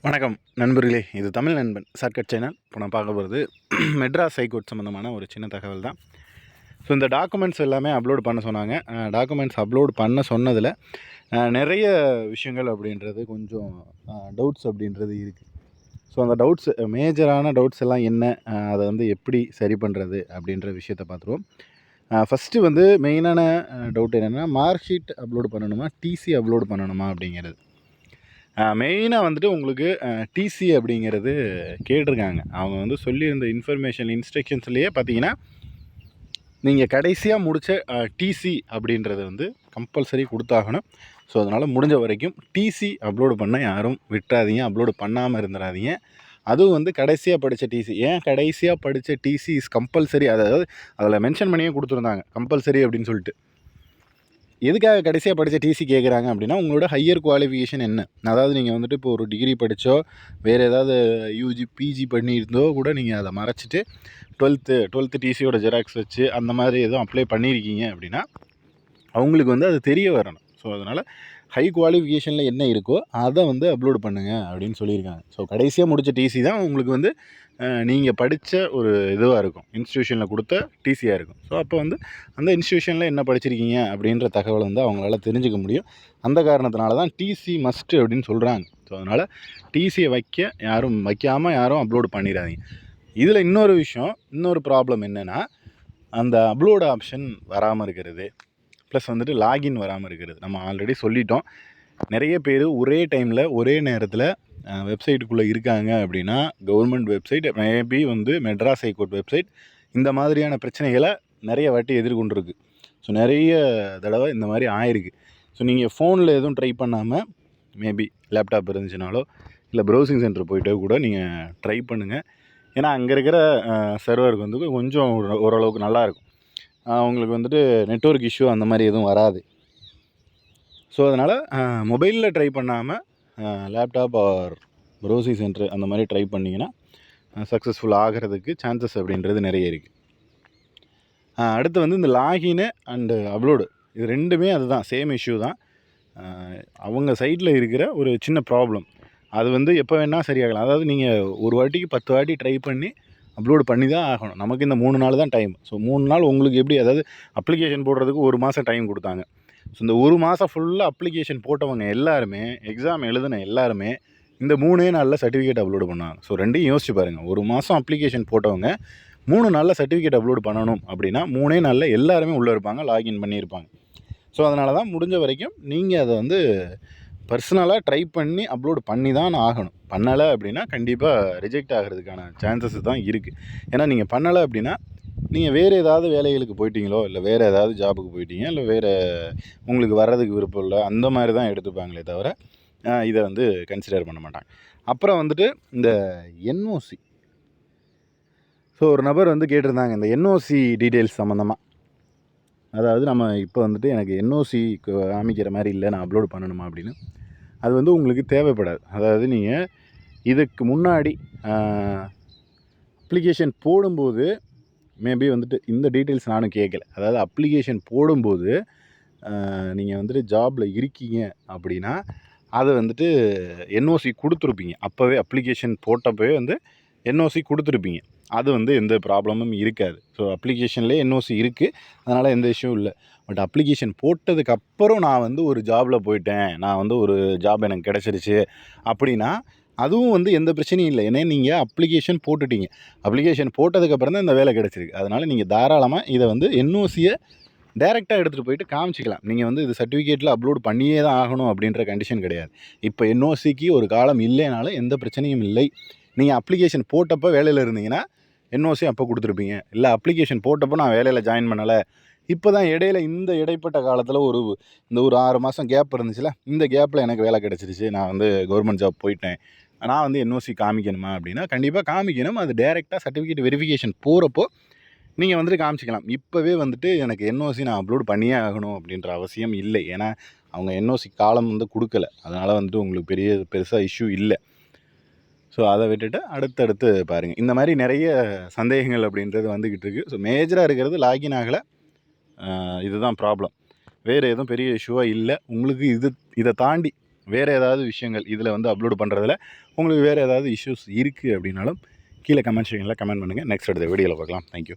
வணக்கம் நண்பர்களே, இது தமிழ் நண்பன் ஷார்ட்கட் சேனல். இப்போ நான் பார்க்க போகிறது மெட்ராஸ் ஹைகோர்ட் சம்மந்தமான ஒரு சின்ன தகவல் தான். ஸோ இந்த டாக்குமெண்ட்ஸ் எல்லாமே அப்லோட் பண்ண சொன்னாங்க. டாக்குமெண்ட்ஸ் அப்லோட் பண்ண சொன்னதில் நிறைய விஷயங்கள் அப்படின்றது கொஞ்சம் டவுட்ஸ் அப்படின்றது இருக்குது. ஸோ அந்த டவுட்ஸ், மேஜரான டவுட்ஸ் எல்லாம் என்ன, அதை வந்து எப்படி சரி பண்ணுறது அப்படின்ற விஷயத்தை பார்த்துருவோம். ஃபஸ்ட்டு வந்து மெயினான டவுட் என்னென்னா, மார்க் ஷீட் அப்லோட் பண்ணணுமா, டிசி அப்லோட் பண்ணணுமா அப்படிங்கிறது. மெயினாக வந்துட்டு உங்களுக்கு டிசி அப்படிங்கிறது கேட்டிருக்காங்க. அவங்க வந்து சொல்லியிருந்த இன்ஸ்ட்ரக்ஷன்ஸ்லேயே பார்த்தீங்கன்னா, நீங்கள் கடைசியாக முடித்த டிசி அப்படின்றது வந்து கம்பல்சரி கொடுத்தாகணும். ஸோ அதனால் முடிஞ்ச வரைக்கும் டிசி அப்லோடு பண்ண யாரும் விட்டுறாதீங்க, அப்லோடு பண்ணாமல் இருந்துடாதீங்க. அதுவும் வந்து கடைசியாக படித்த டிசி. ஏன் கடைசியாக படித்த டிசி இஸ் கம்பல்சரி, அதாவது அதில் மென்ஷன் பண்ணியே கொடுத்துருந்தாங்க கம்பல்சரி அப்படின்னு சொல்லிட்டு. எதுக்காக கடைசியாக படித்த டிசி கேட்குறாங்க அப்படின்னா, உங்களோட ஹையர் குவாலிஃபிகேஷன் என்ன, அதாவது நீங்கள் வந்துட்டு இப்போ ஒரு டிகிரி படித்தோ வேறு ஏதாவது யூஜி பிஜி பண்ணியிருந்தோ கூட நீங்கள் அதை மறைச்சிட்டு டுவெல்த்து டிசியோட ஜெராக்ஸ் வச்சு அந்த மாதிரி எதுவும் அப்ளை பண்ணியிருக்கீங்க அப்படின்னா அவங்களுக்கு வந்து அது தெரிய வரணும். ஸோ அதனால் ஹை குவாலிஃபிகேஷனில் என்ன இருக்கோ அதை வந்து அப்லோட் பண்ணுங்கள் அப்படின்னு சொல்லியிருக்காங்க. ஸோ கடைசியாக முடித்த டிசி தான் உங்களுக்கு வந்து நீங்கள் படித்த ஒரு இதுவாக இருக்கும், இன்ஸ்டியூஷனில் கொடுத்த டிசியாக இருக்கும். ஸோ அப்போ வந்து அந்த இன்ஸ்டியூஷனில் என்ன படிச்சிருக்கீங்க அப்படின்ற தகவலை வந்து அவங்களால தெரிஞ்சுக்க முடியும். அந்த காரணத்தினால தான் டிசி மஸ்ட்டு அப்படின்னு சொல்கிறாங்க. ஸோ அதனால் டிசியை வைக்காமல் யாரும் அப்லோடு பண்ணிடாதீங்க. இதில் இன்னொரு ப்ராப்ளம் என்னென்னா, அந்த அப்லோடு ஆப்ஷன் வராமல் இருக்கிறது, ப்ளஸ் வந்துட்டு லாகின் வராமல் இருக்கிறது. நம்ம ஆல்ரெடி சொல்லிட்டோம், நிறைய பேர் ஒரே டைமில் ஒரே நேரத்தில் வெப்சைட்டுக்குள்ளே இருக்காங்க அப்படின்னா, கவர்மெண்ட் வெப்சைட் மேபி வந்து மெட்ராஸ் ஹைகோர்ட் வெப்சைட் இந்த மாதிரியான பிரச்சனைகளை நிறைய வாட்டி எதிர்கொண்டிருக்கு. ஸோ நிறைய தடவை இந்த மாதிரி ஆயிருக்கு. ஸோ நீங்கள் ஃபோனில் எதுவும் ட்ரை பண்ணாமல் மேபி லேப்டாப் இருந்துச்சுனாலோ இல்லை ப்ரௌசிங் சென்டர் போய்ட்டோ கூட நீங்கள் ட்ரை பண்ணுங்கள். ஏன்னா அங்கே இருக்கிற சர்வருக்கு வந்து கொஞ்சம் ஓரளவுக்கு நல்லாயிருக்கும். உங்களுக்கு வந்துட்டு நெட்வொர்க் இஷ்யூ அந்த மாதிரி எதுவும் வராது. ஸோ அதனால் மொபைலில் ட்ரை பண்ணாமல் லேப்டாப் ஆர் ப்ரௌசிங் சென்டர் அந்த மாதிரி ட்ரை பண்ணிங்கன்னா சக்ஸஸ்ஃபுல் ஆகிறதுக்கு சான்சஸ் அப்படின்றது நிறைய இருக்குது. அடுத்து வந்து இந்த லாகின்னு அண்டு அப்லோடு, இது ரெண்டுமே அதுதான், சேம் இஷ்யூ தான். அவங்க சைட்டில் இருக்கிற ஒரு சின்ன ப்ராப்ளம். அது வந்து எப்போ வேணால் சரியாகலாம். அதாவது நீங்கள் ஒரு வாட்டிக்கு 10 வாட்டி ட்ரை பண்ணி அப்லோடு பண்ணி தான் ஆகணும். நமக்கு இந்த 3 நாள் தான் டைம். ஸோ 3 நாள் உங்களுக்கு எப்படி, அதாவது அப்ளிகேஷன் போடுறதுக்கு 1 மாதம் டைம் கொடுத்தாங்க. ஸோ இந்த 1 மாதம் ஃபுல்லாக அப்ளிகேஷன் போட்டவங்க எல்லாருமே, எக்ஸாம் எழுதின எல்லாருமே இந்த 3 நாளில் சர்டிஃபிகேட் அப்லோடு பண்ணாங்க. ஸோ ரெண்டையும் யோசிச்சு பாருங்கள். 1 மாதம் அப்ளிகேஷன் போட்டவங்க 3 நாளில் சர்டிஃபிகேட் அப்லோடு பண்ணணும் அப்படின்னா 3 நாளில் எல்லாருமே உள்ளே இருப்பாங்க, லாகின் பண்ணியிருப்பாங்க. ஸோ அதனால தான் முடிஞ்ச வரைக்கும் நீங்கள் அதை வந்து பர்சனலாக ட்ரை பண்ணி அப்லோடு பண்ணி தான் ஆகணும். பண்ணலை அப்படின்னா கண்டிப்பாக ரிஜெக்ட் ஆகிறதுக்கான சான்சஸ் தான் இருக்குது. ஏன்னா நீங்கள் பண்ணலை அப்படின்னா நீங்கள் வேறு ஏதாவது வேலைகளுக்கு போயிட்டீங்களோ, இல்லை வேறு ஏதாவது ஜாபுக்கு போயிட்டீங்க, இல்லை வேறு உங்களுக்கு வர்றதுக்கு விருப்பம் இல்லை, அந்த மாதிரி தான் எடுத்துப்பாங்களே தவிர இதை வந்து கன்சிடர் பண்ண மாட்டாங்க. அப்புறம் வந்துட்டு இந்த என்ஓசி. ஸோ ஒரு நபர் வந்து கேட்டிருந்தாங்க இந்த என்ஓசி டீட்டெயில்ஸ் சம்மந்தமாக. அதாவது நம்ம இப்போ வந்துட்டு எனக்கு என்ஓசி காமிக்கிற மாதிரி இல்லை, நான் அப்லோடு பண்ணணுமா அப்படின்னு. அது வந்து உங்களுக்கு தேவைப்படாது. அதாவது நீங்கள் இதுக்கு முன்னாடி அப்ளிகேஷன் போடும்போது மேபி வந்துட்டு இந்த டீட்டெயில்ஸ் நானும் கேட்கல. அதாவது அப்ளிகேஷன் போடும்போது நீங்கள் வந்துட்டு ஜாபில் இருக்கீங்க அப்படின்னா அதை வந்துட்டு என்ஓசி கொடுத்துருப்பீங்க. அப்போவே அப்ளிகேஷன் போட்டப்போவே வந்து என்ஓசி கொடுத்துருப்பீங்க. அது வந்து எந்த ப்ராப்ளமும் இருக்காது. ஸோ அப்ளிகேஷன்லேயே என்ஓசி இருக்குது, அதனால் எந்த இஷ்யூ இல்லை. பட் அப்ளிகேஷன் போட்டதுக்கப்புறம் நான் வந்து ஒரு ஜாபில் போயிட்டேன், நான் வந்து ஒரு ஜாப் எனக்கு கிடச்சிருச்சு அப்படின்னா அதுவும் வந்து எந்த பிரச்சனையும் இல்லை. ஏன்னா நீங்கள் அப்ளிகேஷன் போட்டுட்டீங்க. அப்ளிகேஷன் போட்டதுக்கப்புறம் தான் இந்த வேலை கிடச்சிருக்கு. அதனால் நீங்கள் தாராளமாக இதை வந்து என்ஓசியை டைரெக்டாக எடுத்துகிட்டு போயிட்டு காமிச்சிக்கலாம். நீங்கள் வந்து இது சர்டிஃபிகேட்டில் அப்லோட் பண்ணியே தான் ஆகணும் அப்படின்ற கண்டிஷன் கிடையாது. இப்போ என்ஓசிக்கு ஒரு காலம் இல்லைனாலும் எந்த பிரச்சனையும் இல்லை. நீங்கள் அப்ளிகேஷன் போட்டப்போ வேலையில் இருந்தீங்கன்னா என்ஓசி அப்போ கொடுத்துருப்பீங்க. இல்லை அப்ளிகேஷன் போட்டப்போ நான் வேலையில் ஜாயின் பண்ணலை, இப்போ தான் இடையில இந்த இடைப்பட்ட காலத்தில் இந்த ஒரு 6 மாதம் கேப் இருந்துச்சுல, இந்த கேப்பில் எனக்கு வேலை கிடச்சிருச்சு, நான் வந்து கவர்மெண்ட் ஜாப் போயிட்டேன், நான் வந்து என்ஓசி காமிக்கணுமா அப்படின்னா கண்டிப்பாக காமிக்கணும். அது டைரெக்டாக சர்டிஃபிகேட் வெரிஃபிகேஷன் போகிறப்போ நீங்கள் வந்துட்டு காமிச்சிக்கலாம். இப்போவே வந்துட்டு எனக்கு என்ஓசி நான் அப்லோட் பண்ணியே ஆகணும் அப்படின்ற அவசியம் இல்லை. ஏன்னா அவங்க என்ஓசி காலம் வந்து கொடுக்கல. அதனால் வந்துட்டு உங்களுக்கு பெருசாக இஷ்யூ இல்லை. ஸோ அதை விட்டுட்டு அடுத்தடுத்து பாருங்கள். இந்த மாதிரி நிறைய சந்தேகங்கள் அப்படின்றது வந்துக்கிட்டு இருக்குது. ஸோ மேஜராக இருக்கிறது லாகின் ஆகலை, இதுதான் ப்ராப்ளம். வேறு எதுவும் பெரிய இஷ்யூவாக இல்லை. உங்களுக்கு இதை தாண்டி வேறு ஏதாவது விஷயங்கள் இதில் வந்து அப்லோடு பண்ணுறதுல உங்களுக்கு வேறு ஏதாவது இஷ்யூஸ் இருக்குது அப்படின்னாலும் கீழே கமெண்ட் செக்ஷனில் கமெண்ட் பண்ணுங்கள். நெக்ஸ்ட் அடுத்த வீடியோவில் பார்க்கலாம். தேங்க்யூ.